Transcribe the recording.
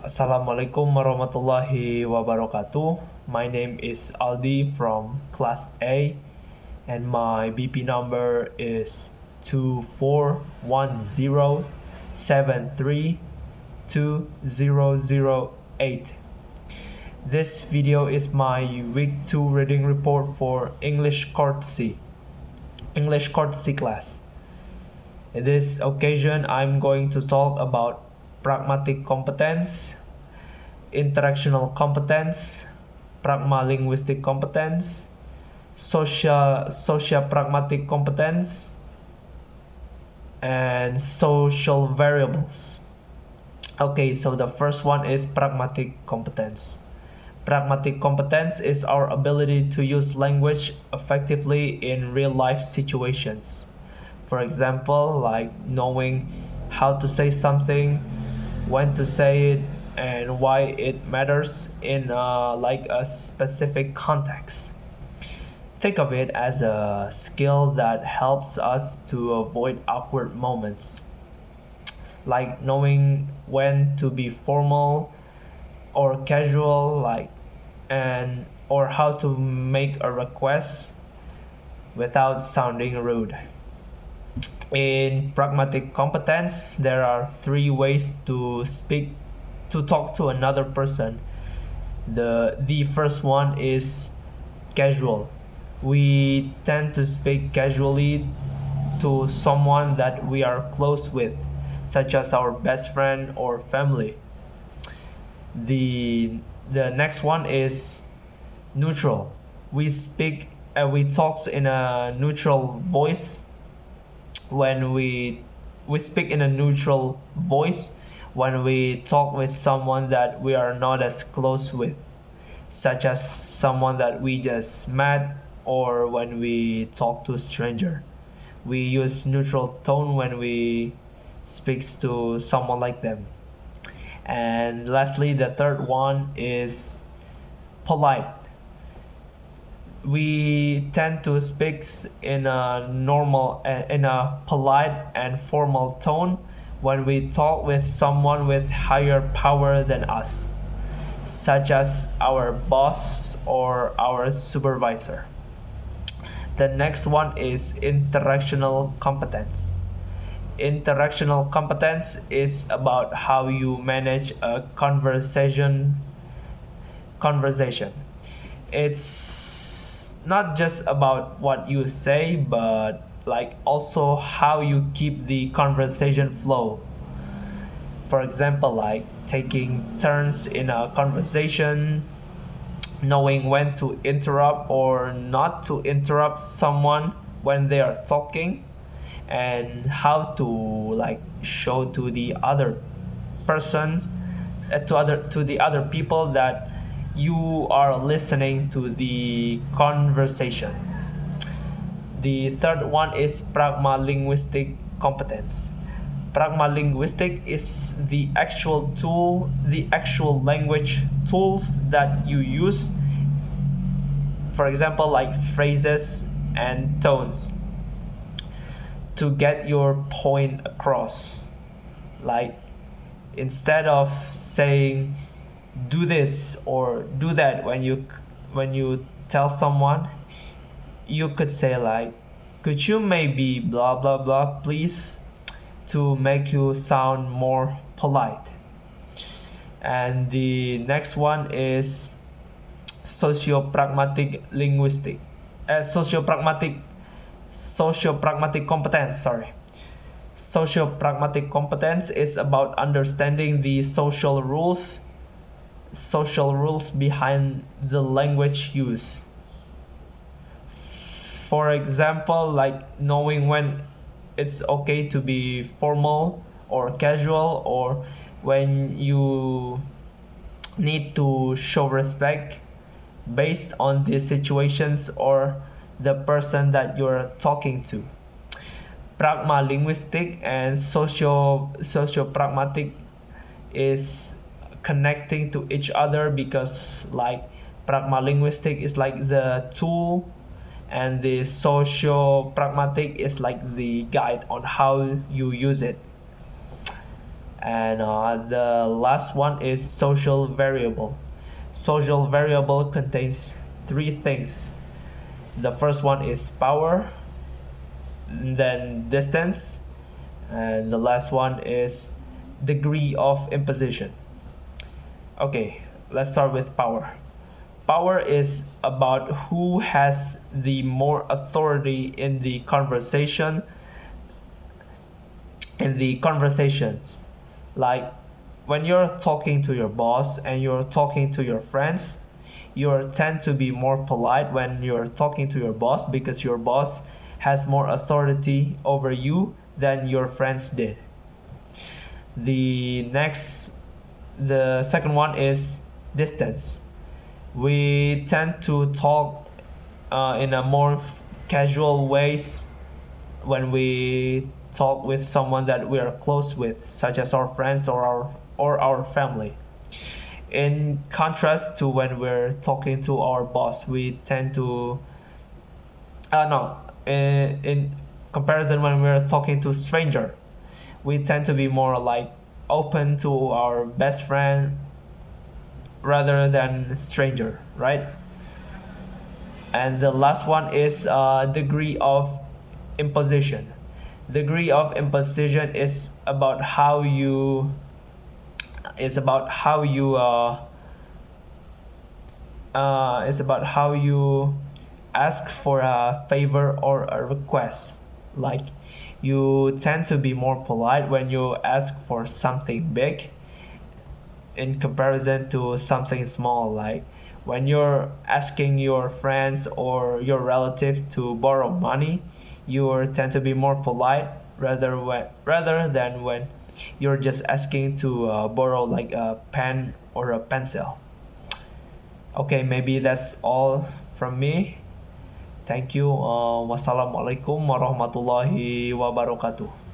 Assalamualaikum warahmatullahi wabarakatuh. My name is Aldi from Class A, and my BP number is 2410732008. This video is my week 2 reading report for English courtesy class. In this occasion, I'm going to talk about pragmatic competence, interactional competence, pragma-linguistic competence, socio-pragmatic competence, and social variables. Okay, so the first one is pragmatic competence. Pragmatic competence is our ability to use language effectively in real life situations. For example, like knowing how to say something, when to say it, and why it matters in a specific context. Think of it as a skill that helps us to avoid awkward moments, like knowing when to be formal or casual, and or how to make a request without sounding rude. In pragmatic competence, there are three ways to talk to another person. The first one is casual. We tend to speak casually to someone that we are close with, such as our best friend or family. The next one is neutral. We talk in a neutral voice when we speak in a neutral voice when we talk with someone that we are not as close with, such as someone that we just met, or when we talk to a stranger. We use neutral tone when we speaks to someone like them. And lastly, the third one is polite. We tend to speak in a polite and formal tone when we talk with someone with higher power than us, such as our boss or our supervisor. The next one is interactional competence. Interactional competence is about how you manage a conversation. It's not just about what you say, but also how you keep the conversation flow. For example, like taking turns in a conversation, knowing when to interrupt or not to interrupt someone when they are talking, and how to show to the other persons to the other people that you are listening to the conversation. The third one is pragma-linguistic competence. Pragma-linguistic is the actual language tools that you use, for example, like phrases and tones, to get your point across. Like, instead of saying do this or do that when you tell someone, you could say like, could you maybe blah blah blah please, to make you sound more polite. And the next one is sociopragmatic linguistic sociopragmatic sociopragmatic competence. Sociopragmatic competence is about understanding the social rules behind the language use. For example, like knowing when it's okay to be formal or casual, or when you need to show respect based on the situations or the person that you're talking to. Pragma linguistic and socio-pragmatic is connecting to each other, because like pragma linguistic is like the tool, and the socio pragmatic is like the guide on how you use it. And the last one is social variable. Social variable contains three things. The first one is power, then distance, and the last one is degree of imposition. Okay, let's start with power. Power is about who has the more authority in the conversations. Like when you're talking to your boss and you're talking to your friends, you tend to be more polite when you're talking to your boss because your boss has more authority over you than your friends did. The next, the second one is distance. We tend to talk in a more casual ways when we talk with someone that we are close with, such as our friends or our family. In contrast to when we're talking to our boss, we tend to no in comparison when we're talking to stranger, we tend to be more like open to our best friend rather than stranger, right? And the last one is degree of imposition. Degree of imposition is about how you is about how you ask for a favor or a request. Like you tend to be more polite when you ask for something big in comparison to something small, like when you're asking your friends or your relative to borrow money, you tend to be more polite rather than when you're just asking to borrow like a pen or a pencil. Okay, maybe that's all from me. Thank you. Wassalamualaikum warahmatullahi wabarakatuh.